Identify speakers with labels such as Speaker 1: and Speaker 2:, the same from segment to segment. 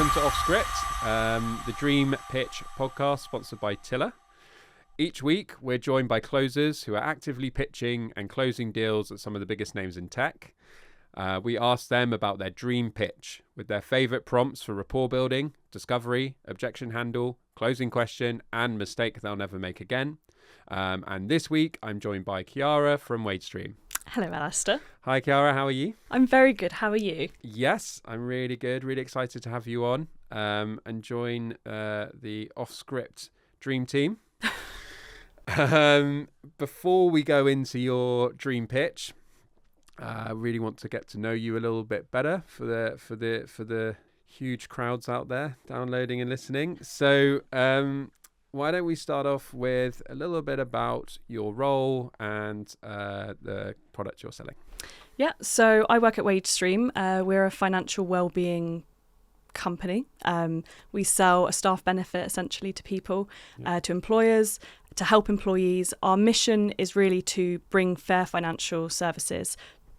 Speaker 1: welcome to Off Script, the Dream Pitch podcast sponsored by Tiller. Each week, we're joined by closers who are actively pitching and closing deals at some of the biggest names in tech. We ask them about their dream pitch with their favourite prompts for rapport building, discovery, objection handle, closing question, and mistake they'll never make again. And this week, I'm joined by Kiarra from Wagestream.
Speaker 2: Hello, Alistair.
Speaker 1: Hi, Kiarra. How are you?
Speaker 2: I'm very good. How are you?
Speaker 1: Yes, I'm really good. Really excited to have you on and join the off-script dream team. Before we go into your dream pitch, I really want to get to know you a little bit better for the huge crowds out there downloading and listening. So why don't we start off with a little bit about your role and the product you're selling? Yeah,
Speaker 2: so I work at Wagestream. We're a financial wellbeing company. We sell a staff benefit essentially to people, to employers, to help employees. Our mission is really to bring fair financial services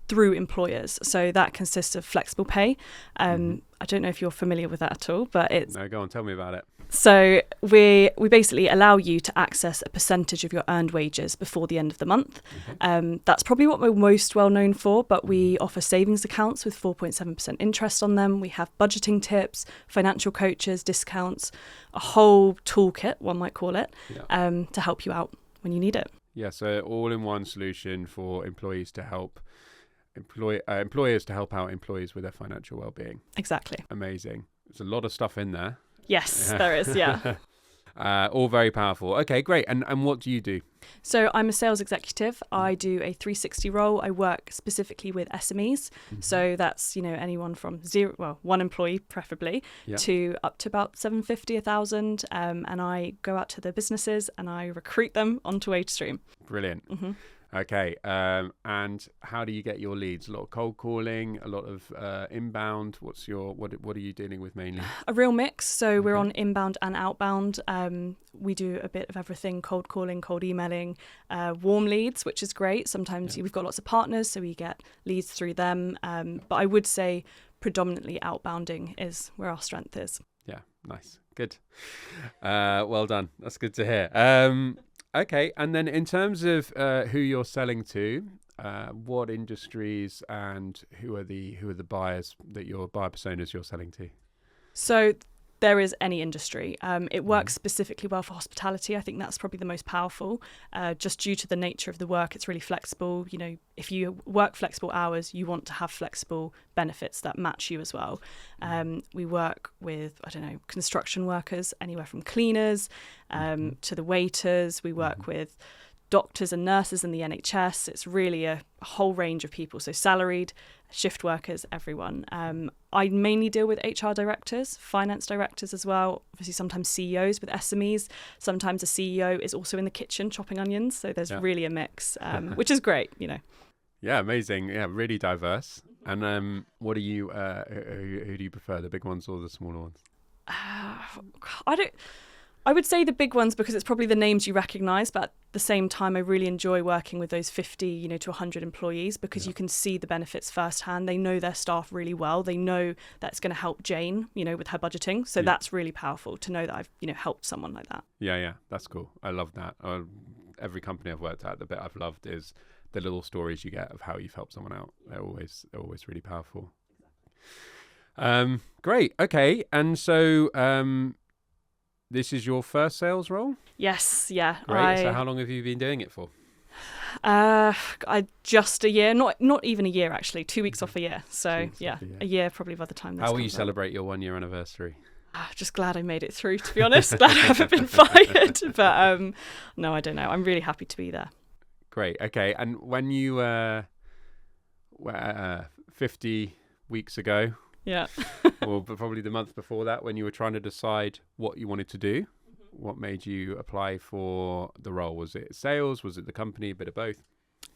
Speaker 2: through employers. So that consists of flexible pay. I don't know if you're familiar with that at all, but it's...
Speaker 1: No, go on, tell me about it.
Speaker 2: So we basically allow you to access a percentage of your earned wages before the end of the month. That's probably what we're most well known for, but we offer savings accounts with 4.7% interest on them. We have budgeting tips, financial coaches, discounts, a whole toolkit, one might call it, to help you out when you need it.
Speaker 1: Yeah, so all-in-one solution for employees to help employers to help out employees with their financial well-being.
Speaker 2: Exactly.
Speaker 1: Amazing. There's a lot of stuff in there.
Speaker 2: Yes, there is, yeah.
Speaker 1: All very powerful. Okay, great. And what do you do?
Speaker 2: So I'm a sales executive. I do a 360 role. I work specifically with SMEs. So that's, anyone from one employee preferably, to up to about 750, 1,000. And I go out to the businesses and I recruit them onto Wagestream.
Speaker 1: Brilliant. Okay, and how do you get your leads? A lot of cold calling, a lot of inbound. What are you dealing with mainly?
Speaker 2: A real mix. So we're on inbound and outbound. We do a bit of everything: cold calling, cold emailing, warm leads, which is great. Sometimes we've got lots of partners, so we get leads through them. But I would say predominantly outbounding is where our strength is. Yeah,
Speaker 1: nice, good. Well done. That's good to hear. Okay, and then in terms of who you're selling to, what industries and who are the buyers that your buyer personas you're selling to? So
Speaker 2: there is any industry. It works specifically well for hospitality. I think that's probably the most powerful. Just due to the nature of the work, it's really flexible. If you work flexible hours, you want to have flexible benefits that match you as well. We work with, construction workers, anywhere from cleaners to the waiters. We work with doctors and nurses in the NHS. It's really a whole range of people. So salaried, shift workers, everyone. I mainly deal with HR directors, finance directors as well. Obviously, sometimes CEOs with SMEs. Sometimes a CEO is also in the kitchen chopping onions. So there's really a mix, which is great,
Speaker 1: Yeah, amazing. Yeah, really diverse. And what do you? Who do you prefer, the big ones or the smaller ones?
Speaker 2: I would say the big ones because it's probably the names you recognise, but at the same time, I really enjoy working with those 50, to 100 employees because you can see the benefits firsthand. They know their staff really well. They know that's going to help Jane, with her budgeting. So that's really powerful to know that I've, helped someone like that.
Speaker 1: Yeah, that's cool. I love that. Every company I've worked at, the bit I've loved is the little stories you get of how you've helped someone out. They're always really powerful. Great. Okay. And so, this is your first sales role?
Speaker 2: Yes, yeah.
Speaker 1: Great. So how long have you been doing it for?
Speaker 2: Just a year, not even a year actually. 2 weeks off a year. So a year probably by the time this
Speaker 1: How will you
Speaker 2: comes out.
Speaker 1: Celebrate your 1 year anniversary?
Speaker 2: Just glad I made it through, to be honest. Glad I haven't been fired. But no, I don't know. I'm really happy to be there.
Speaker 1: Great. Okay. And when you 50 weeks ago, or probably the month before that, when you were trying to decide what you wanted to do, what made you apply for the role? Was it sales? Was it the company? A bit of both?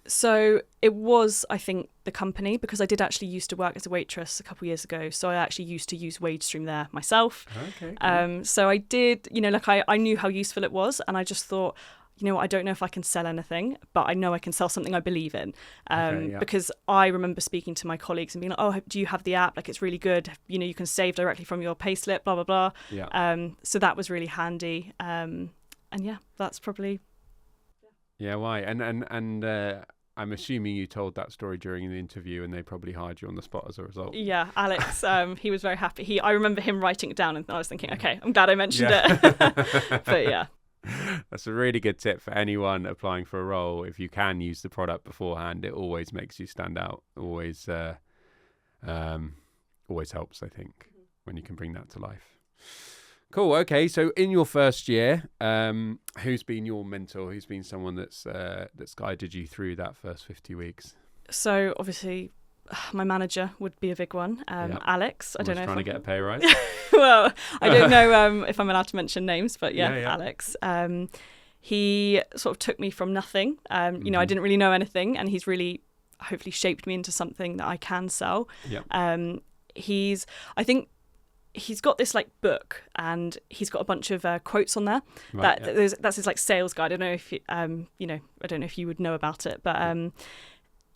Speaker 2: So it was, I think, the company, because I did actually used to work as a waitress a couple of years ago. So I actually used to use Wagestream there myself.
Speaker 1: Okay. Cool.
Speaker 2: So I did, I knew how useful it was. And I just thought, you know what, I don't know if I can sell anything, but I know I can sell something I believe in.
Speaker 1: Okay, yeah.
Speaker 2: Because I remember speaking to my colleagues and being like, oh, do you have the app? Like, it's really good. You know, you can save directly from your payslip, blah, blah, blah.
Speaker 1: Yeah.
Speaker 2: So that was really handy. And yeah, that's probably...
Speaker 1: Yeah, why? And I'm assuming you told that story during the interview and they probably hired you on the spot as a result.
Speaker 2: Yeah, Alex, he was very happy. I remember him writing it down and I was thinking, okay, I'm glad I mentioned it. But yeah.
Speaker 1: That's a really good tip for anyone applying for a role. If you can use the product beforehand, it always makes you stand out. Always helps, I think, when you can bring that to life. Cool. Okay. So in your first year, who's been your mentor? Who's been someone that's guided you through that first 50 weeks?
Speaker 2: So obviously, my manager would be a big one. Alex. I don't know.
Speaker 1: Trying to get a pay rise.
Speaker 2: Well, I don't know if I'm allowed to mention names, but yeah. Alex. He sort of took me from nothing. You know, I didn't really know anything, and he's really hopefully shaped me into something that I can sell.
Speaker 1: Yeah.
Speaker 2: I think he's got this like book, and he's got a bunch of quotes on there. Right, that's his like sales guide. I don't know if you know, I don't know if you would know about it, but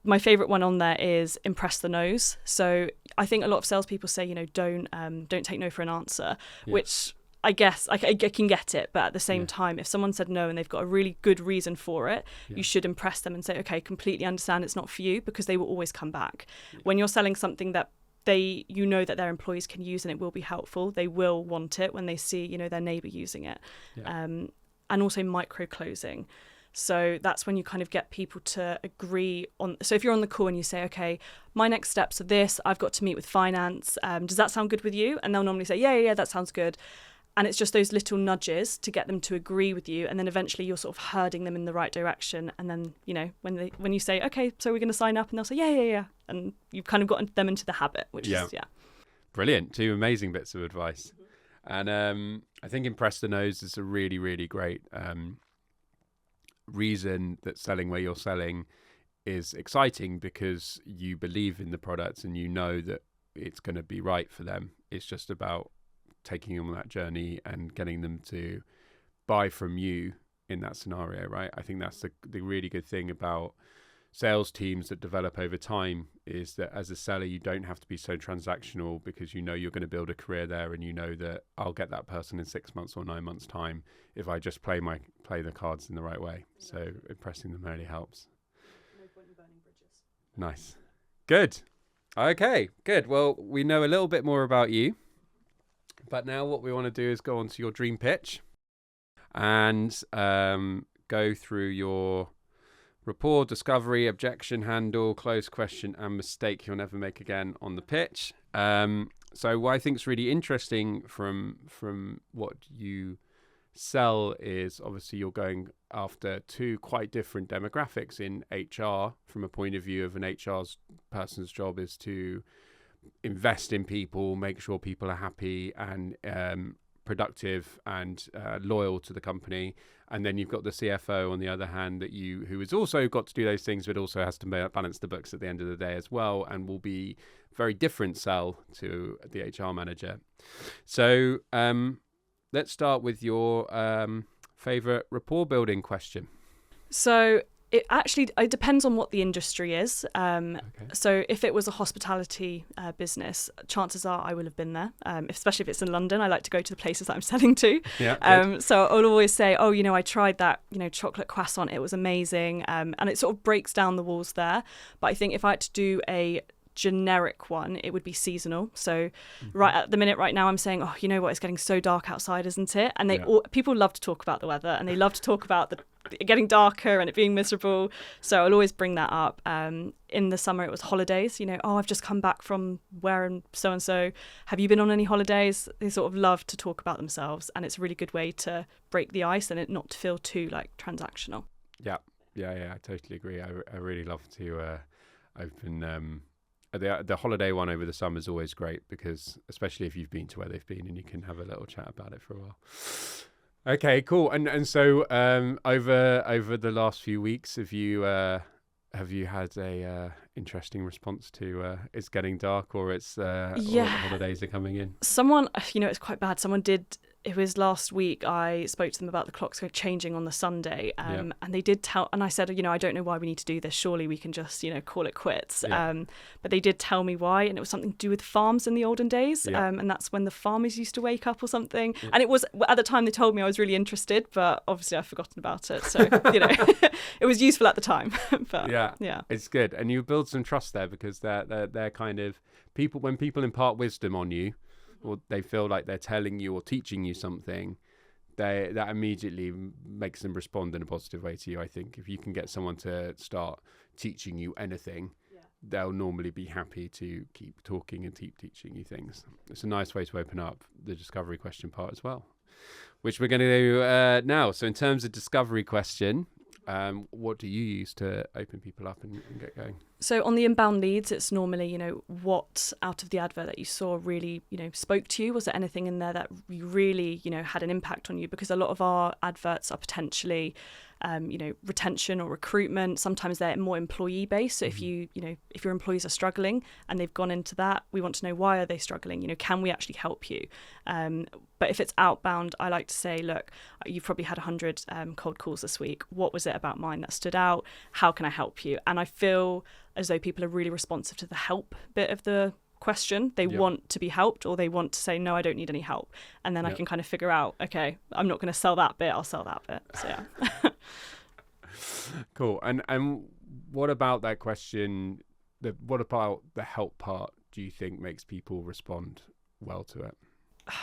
Speaker 2: my favorite one on there is impress the no's. So I think a lot of salespeople say, you know, don't take no for an answer, which I guess I can get it, but at the same time, if someone said no and they've got a really good reason for it, you should impress them and say, okay, completely understand it's not for you, because they will always come back. When you're selling something that you know that their employees can use and it will be helpful, they will want it when they see, you know, their neighbour using it. And also micro closing. So that's when you kind of get people to agree on. So if you're on the call and you say, okay, my next steps are this, I've got to meet with finance. Does that sound good with you? And they'll normally say, yeah, that sounds good. And it's just those little nudges to get them to agree with you. And then eventually you're sort of herding them in the right direction. And then, you know, when you say, okay, so we're going to sign up, and they'll say, yeah. And you've kind of gotten them into the habit, which is.
Speaker 1: Brilliant. 2 amazing bits of advice. And I think impress the nose is a really, really great reason that selling where you're selling is exciting, because you believe in the product and you know that it's going to be right for them. It's just about taking them on that journey and getting them to buy from you in that scenario, right? I think that's the really good thing about sales teams that develop over time, is that as a seller, you don't have to be so transactional, because you know you're going to build a career there, and you know that I'll get that person in 6 months or 9 months time if I just play the cards in the right way. So impressing them really helps.
Speaker 2: No point in burning bridges.
Speaker 1: Nice. Good. Okay, good. Well, we know a little bit more about you, but now what we want to do is go on to your dream pitch and go through your rapport, discovery, objection handle, close, question, and mistake you'll never make again on the pitch. So what I think is really interesting from what you sell is, obviously you're going after 2 quite different demographics in HR. From a point of view of an HR's person's job is to invest in people, make sure people are happy and productive and loyal to the company. And then you've got the CFO on the other hand, who has also got to do those things, but also has to balance the books at the end of the day as well, and will be very different sell to the HR manager. So let's start with your favorite rapport building question. So
Speaker 2: it depends on what the industry is. So if it was a hospitality business, chances are I will have been there, especially if it's in London. I like to go to the places that I'm selling to. So I'll always say, oh, you know, I tried that, you know, chocolate croissant. It was amazing. And it sort of breaks down the walls there. But I think if I had to do a generic one, it would be seasonal. So right at the minute right now I'm saying, oh, you know what, it's getting so dark outside, isn't it? And people love to talk about the weather, and they love to talk about it getting darker and it being miserable. So I'll always bring that up. In the summer it was holidays, you know, oh, I've just come back from where and so, have you been on any holidays? They sort of love to talk about themselves, and it's a really good way to break the ice and it not to feel too like transactional.
Speaker 1: Yeah, I totally agree. I really love to open the holiday one over the summer is always great, because especially if you've been to where they've been, and you can have a little chat about it for a while. Okay, cool. And so over the last few weeks, have you had a interesting response to it's getting dark, or it's or holidays are coming in?
Speaker 2: Someone, you know, it's quite bad. Someone did it was last week I spoke to them about the clocks changing on the Sunday, and they did tell, and I said, I don't know why we need to do this, surely we can just call it quits. But they did tell me why, and it was something to do with farms in the olden days, and that's when the farmers used to wake up or something. And it was, at the time they told me, I was really interested, but obviously I've forgotten about it, so it was useful at the time. But yeah,
Speaker 1: it's good, and you build some trust there, because they're kind of people, when people impart wisdom on you, or they feel like they're telling you or teaching you something, that immediately makes them respond in a positive way to you. I think if you can get someone to start teaching you anything, they'll normally be happy to keep talking and keep teaching you things. It's a nice way to open up the discovery question part as well, which we're going to do now. So in terms of discovery question, what do you use to open people up and get going?
Speaker 2: So on the inbound leads, it's normally, what out of the advert that you saw really, spoke to you? Was there anything in there that you really, had an impact on you? Because a lot of our adverts are potentially, retention or recruitment. Sometimes they're more employee based. So if if your employees are struggling and they've gone into that, we want to know, why are they struggling? Can we actually help you? But if it's outbound, I like to say, look, you've probably had 100 cold calls this week. What was it about mine that stood out? How can I help you? And I feel as though people are really responsive to the help bit of the question. They want to be helped, or they want to say, no, I don't need any help. And then I can kind of figure out, okay, I'm not going to sell that bit, I'll sell that bit. So yeah.
Speaker 1: Cool. And what about that question, what about the help part do you think makes people respond well to it?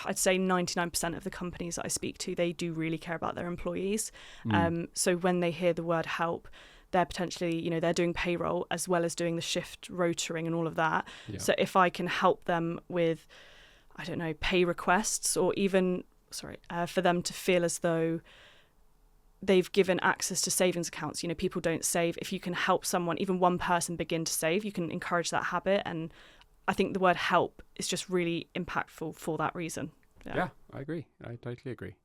Speaker 2: I'd say 99% of the companies that I speak to, they do really care about their employees. So when they hear the word help, they're potentially, they're doing payroll as well as doing the shift rotoring and all of that. So if I can help them with, I don't know, pay requests, or even, for them to feel as though they've given access to savings accounts. People don't save. If you can help someone, even one person, begin to save, you can encourage that habit. And I think the word help is just really impactful for that reason.
Speaker 1: Yeah, I agree. I totally agree.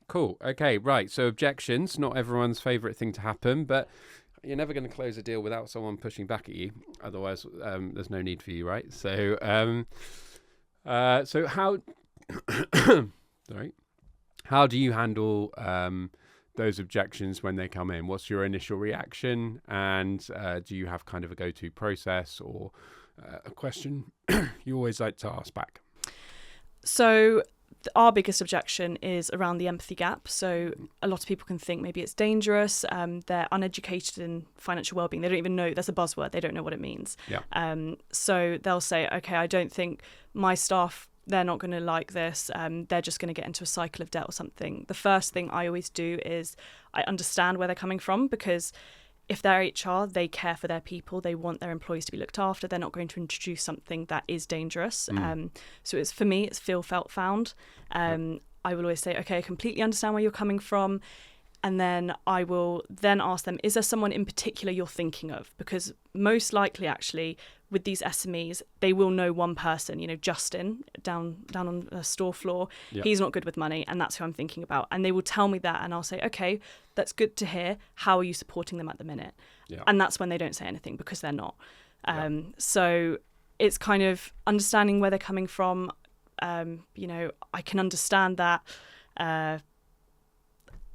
Speaker 1: Cool. Okay, right. So objections, not everyone's favourite thing to happen, but you're never going to close a deal without someone pushing back at you. Otherwise, there's no need for you, right? So, so how, how do you handle those objections when they come in? What's your initial reaction? And do you have kind of a go-to process or a question you always like to ask back?
Speaker 2: So our biggest objection is around the empathy gap. So a lot of people can think maybe it's dangerous. They're uneducated in financial wellbeing. They don't even know, that's a buzzword. They don't know what it means. So they'll say, okay, I don't think my staff, they're not going to like this. They're just going to get into a cycle of debt or something. The first thing I always do is I understand where they're coming from, because if they're HR, they care for their people. They want their employees to be looked after. They're not going to introduce something that is dangerous. So it's, for me, it's feel, felt, found. I will always say, okay, I completely understand where you're coming from. And then I will then ask them, is there someone in particular you're thinking of? Because most likely, actually, with these SMEs, they will know one person, Justin, down on the store floor. He's not good with money, and that's who I'm thinking about. And they will tell me that, and I'll say, okay, that's good to hear. How are you supporting them at the minute? And that's when they don't say anything, because they're not. So it's kind of understanding where they're coming from. I can understand that.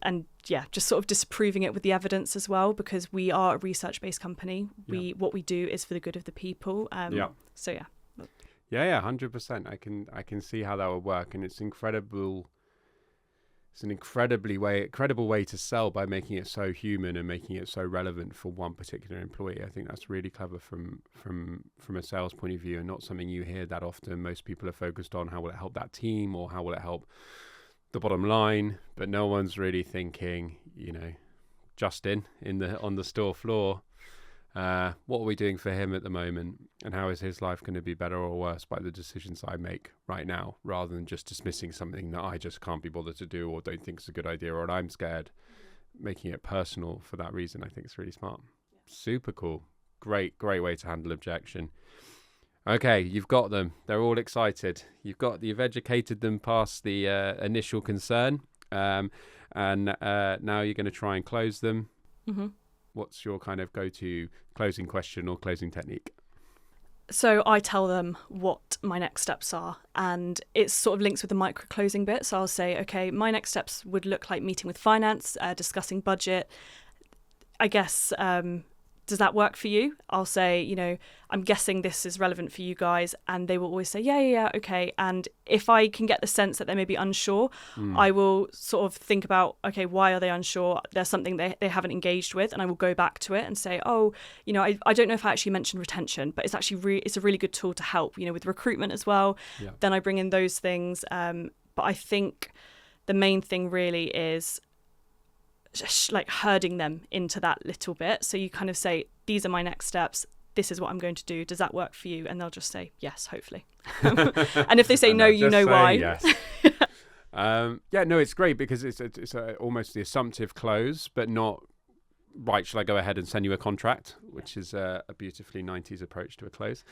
Speaker 2: And just sort of disproving it with the evidence as well, because we are a research-based company. What we do is for the good of the people. So yeah, 100%. I can see how that would work, and it's incredible. It's an incredible way to sell, by making it so human and making it so relevant for one particular employee. I think that's really clever from a sales point of view, and not something you hear that often. Most people are focused on how will it help that team, or how will it help the bottom line, but no one's really thinking, Justin on the store floor, what are we doing for him at the moment, and how is his life going to be better or worse by the decisions I make right now, rather than just dismissing something that I just can't be bothered to do, or don't think is a good idea, or I'm scared. Making it personal for that reason, I think it's really smart. Super cool. Great way to handle objection. Okay, you've got them. They're all excited. You've educated them past the initial concern, and now you're going to try and close them. What's your kind of go-to closing question or closing technique? So I tell them what my next steps are, and it sort of links with the micro closing bit. So I'll say, okay, my next steps would look like meeting with finance, discussing budget. I guess, does that work for you? I'll say, I'm guessing this is relevant for you guys. And they will always say, yeah, okay. And if I can get the sense that they may be unsure, I will sort of think about, okay, why are they unsure? There's something they haven't engaged with. And I will go back to it and say, I don't know if I actually mentioned retention, but it's actually it's a really good tool to help, with recruitment as well. Yeah. Then I bring in those things. But I think the main thing really is just like herding them into that little bit. So you kind of say, these are my next steps. This is what I'm going to do. Does that work for you? And they'll just say, yes, hopefully. And if they say no, you know why.
Speaker 1: Yes. It's great because it's almost the assumptive close, but not, right, shall I go ahead and send you a contract, which is a beautifully 90s approach to a close.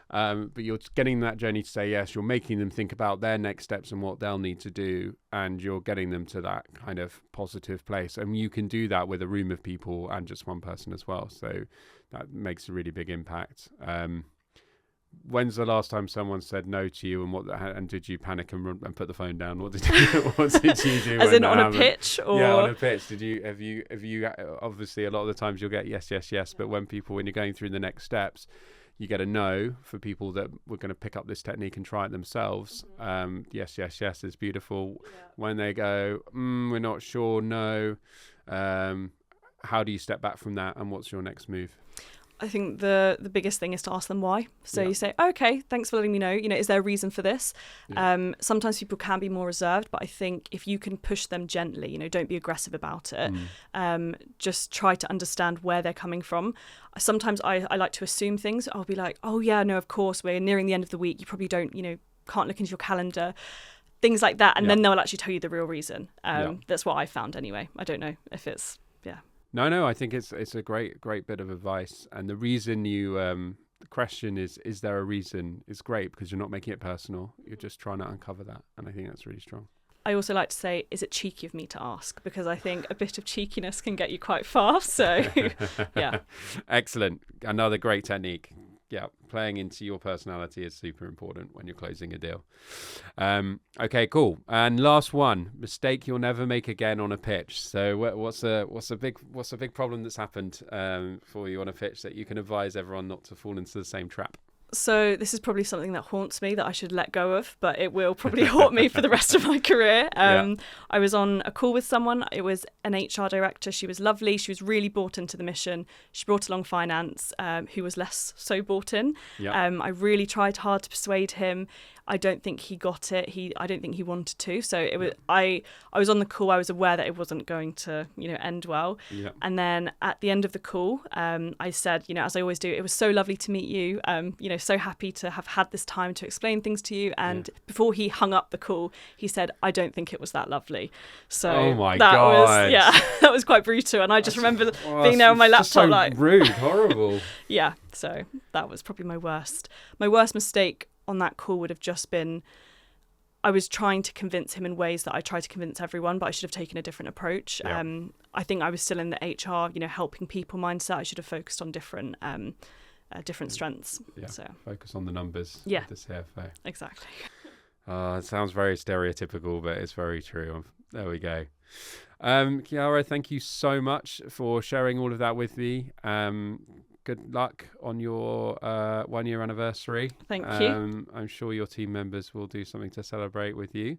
Speaker 1: But you're getting that journey to say yes, you're making them think about their next steps and what they'll need to do, and you're getting them to that kind of positive place. And you can do that with a room of people and just one person as well. So that makes a really big impact. When's the last time someone said no to you, and did you panic and put the phone down? What did you do?
Speaker 2: As in on a pitch, or
Speaker 1: yeah, on a pitch? Have you obviously a lot of the times you'll get yes, but when you're going through the next steps, you get a no for people that were going to pick up this technique and try it themselves. Yes is beautiful. Yeah. When they go, we're not sure, no. How do you step back from that, and what's your next move?
Speaker 2: I think the biggest thing is to ask them why. So you say, okay, thanks for letting me know. Is there a reason for this? Yeah. Sometimes people can be more reserved, but I think if you can push them gently, don't be aggressive about it. Just try to understand where they're coming from. Sometimes I like to assume things. I'll be like, oh yeah, no, of course, we're nearing the end of the week. You probably don't, can't look into your calendar. Things like that. And then they'll actually tell you the real reason. That's what I found anyway. I don't know if it's,
Speaker 1: No, I think it's a great bit of advice. And the reason the question is there a reason, is great because you're not making it personal. You're just trying to uncover that. And I think that's really strong.
Speaker 2: I also like to say, is it cheeky of me to ask? Because I think a bit of cheekiness can get you quite far. So, yeah.
Speaker 1: Excellent. Another great technique. Yeah, playing into your personality is super important when you're closing a deal. Okay, cool. And last one, mistake you'll never make again on a pitch. So what's a big problem that's happened for you on a pitch that you can advise everyone not to fall into the same trap?
Speaker 2: So this is probably something that haunts me that I should let go of, but it will probably haunt me for the rest of my career. I was on a call with someone. It was an HR director. She was lovely. She was really bought into the mission. She brought along finance, who was less so bought in. I really tried hard to persuade him. I don't think he got it. I don't think he wanted to. So it was. I was on the call. I was aware that it wasn't going to, end well. And then at the end of the call, I said, as I always do, it was so lovely to meet you. So happy to have had this time to explain things to you. And before he hung up the call, he said, I don't think it was that lovely. So
Speaker 1: oh my God.
Speaker 2: That was quite brutal. And I just remember being there on my laptop,
Speaker 1: so like rude, horrible.
Speaker 2: Yeah. So that was probably my worst mistake on that call would have just been, I was trying to convince him in ways that I try to convince everyone, but I should have taken a different approach. I think I was still in the HR, helping people mindset. I should have focused on different strengths. Yeah, so
Speaker 1: focus on the numbers.
Speaker 2: Yeah,
Speaker 1: the CFO.
Speaker 2: Exactly.
Speaker 1: It sounds very stereotypical, but it's very true. There we go. Kiarra, thank you so much for sharing all of that with me. Good luck on your 1 year anniversary.
Speaker 2: Thank you.
Speaker 1: I'm sure your team members will do something to celebrate with you.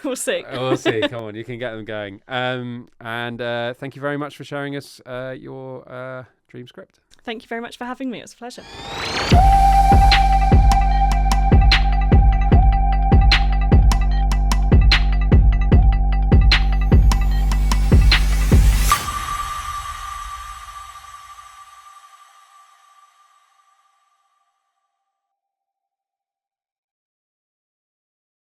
Speaker 2: We'll see.
Speaker 1: We'll see. Come on, you can get them going. And thank you very much for sharing us your dream script.
Speaker 2: Thank you very much for having me. It was a pleasure.